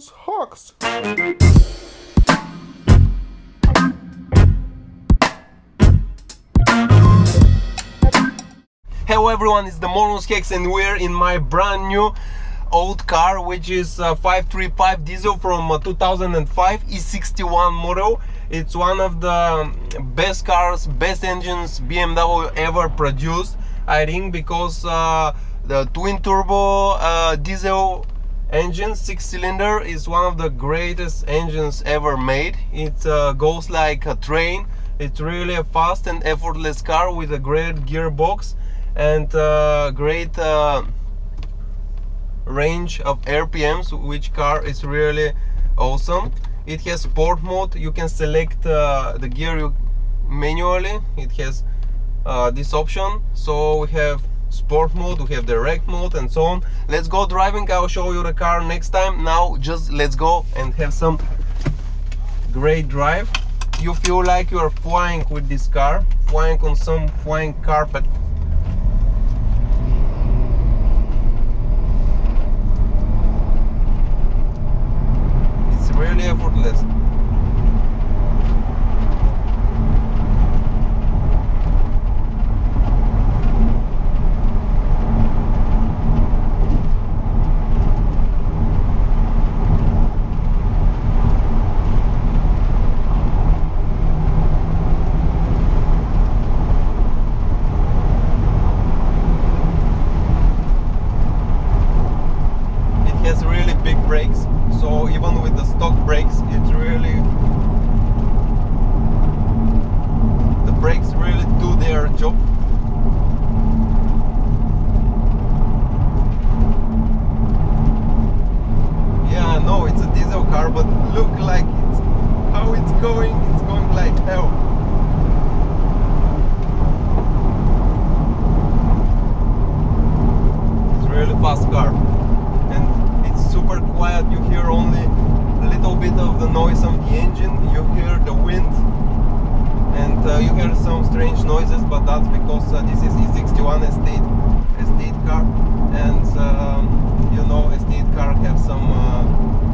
Morons Hawks. Hello everyone, it's the Morons Hawks and we're in my brand new old car, which is a 535 diesel from 2005 E61 model. It's one of the best cars, best engines BMW ever produced, I think, because the twin turbo diesel engine, 6-cylinder, is one of the greatest engines ever made. It goes like a train. It's really a fast and effortless car with a great gearbox and great range of RPMs, which car is really awesome. It has sport mode. You can select the gear manually. It has this option. So we have sport mode, we have direct mode, and so on. Let's go driving. I'll show you the car next time. Now just let's go and have some great drive. You feel like you are flying with this car, flying on some flying carpet. It's really effortless. Big brakes, so even with the stock brakes, it's really, the brakes really do their job. Yeah, I know it's a diesel car, but look like it's how it's going like hell. It's a really fast car. Super quiet. You hear only a little bit of the noise of the engine, you hear the wind, and you hear some strange noises, but that's because this is E61 estate car, and you know, estate car have some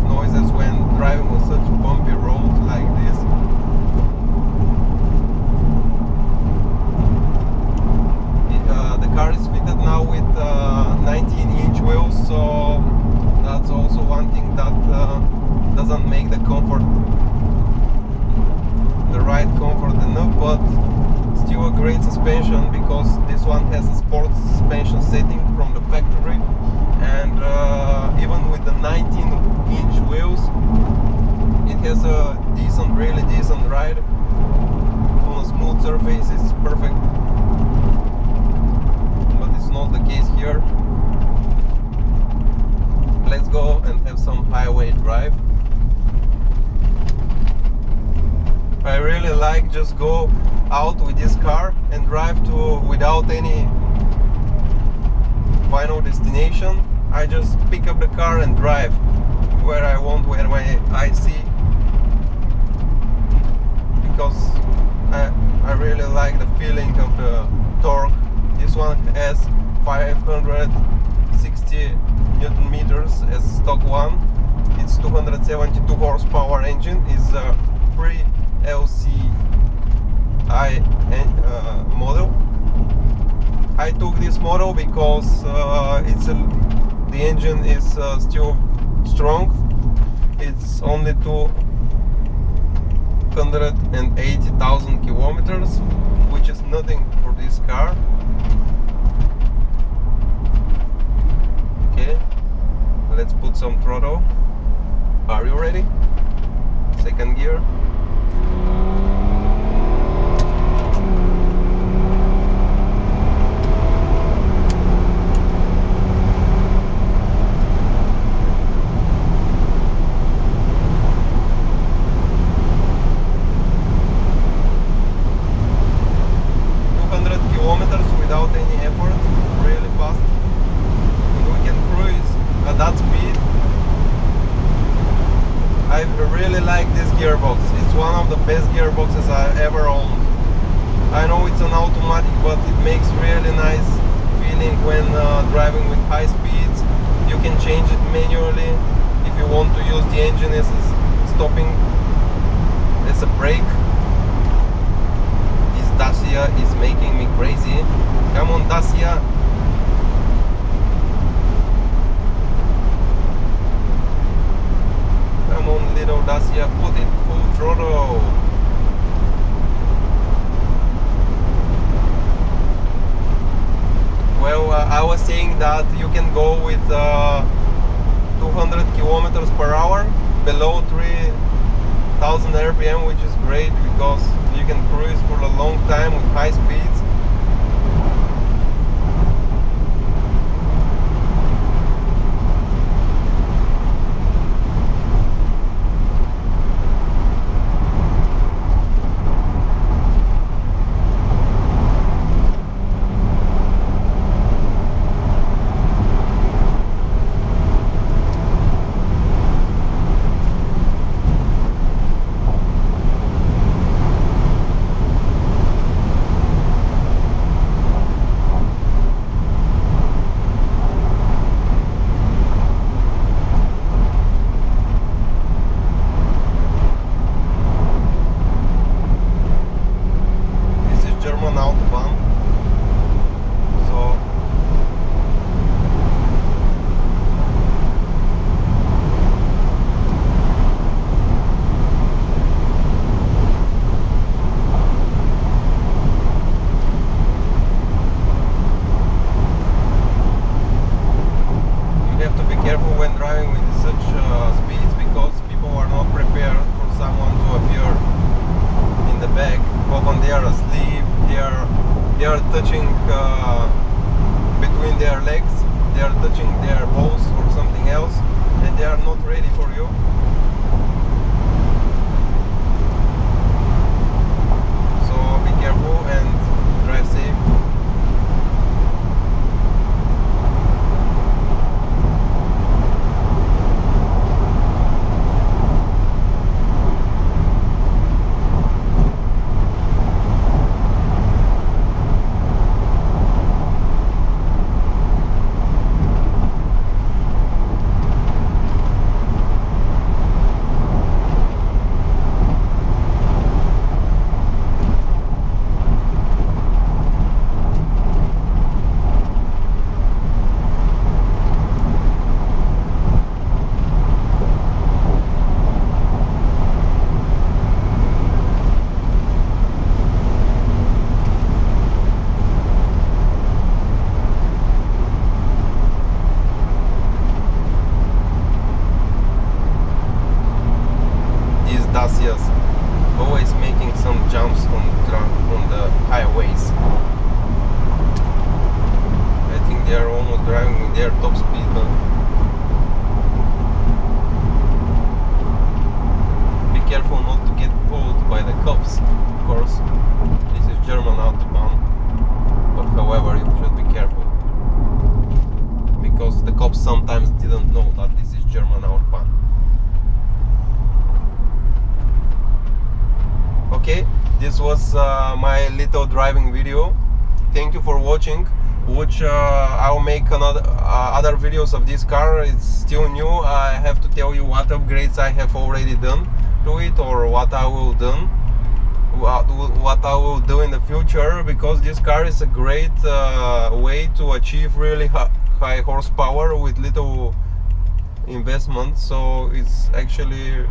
noises when driving on such a bumpy road like this. The car is fitted now with 19-inch wheels, so that's also one thing that doesn't make the ride comfort enough, but still a great suspension, because this one has a sports suspension setting from the factory, and even with the 19-inch wheels, it has a decent, really decent ride. On a smooth surface it's perfect, but it's not the case here. Let's go and have some highway drive. I really like just go out with this car and drive to without any final destination. I just pick up the car and drive where I want, where I see, because I really like the feeling of the torque. This one has 560 Newton meters as stock one. It's 272 horsepower engine. Is a pre-LCI model. I took this model because the engine is still strong. It's only 280,000 kilometers, which is nothing for this car. Okay, let's put some throttle. Are you ready? Second gear. Kilometers without any effort, really fast, and we can cruise at that speed. I really like this gearbox. It's one of the best gearboxes I ever owned. I know it's an automatic, but it makes really nice feeling when driving with high speeds. You can change it manually. If you want to use the engine as stopping as a brake. This Dacia is making me crazy. Come on, Dacia. Come on, little Dacia, put it full throttle. Well, I was saying that you can go with 200 kilometers per hour below 3000 RPM, which is great because you can cruise for a long time with high speeds. They are touching between their legs, they are touching their balls or something else, and they are not ready for you. So be careful and drive safe. Dacias always making some jumps on the highways. I think they are almost driving with their top speed, but be careful not to get pulled by the cops, of course. This is German Autobahn, but however you should be careful because the cops sometimes didn't know that this is German Autobahn. Okay, this was my little driving video. Thank you for watching. I'll make other videos of this car. It's still new. I have to tell you what upgrades I have already done to it, or what I will do in the future, because this car is a great way to achieve really high horsepower with little investment. So it's actually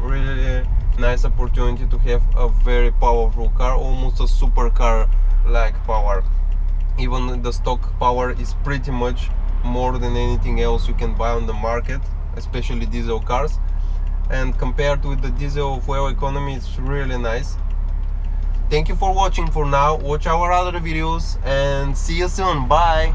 really nice opportunity to have a very powerful car, almost a supercar like power. Even the stock power is pretty much more than anything else you can buy on the market, especially diesel cars, and compared with the diesel fuel economy, it's really nice. Thank you for watching for now. Watch our other videos and see you soon. Bye.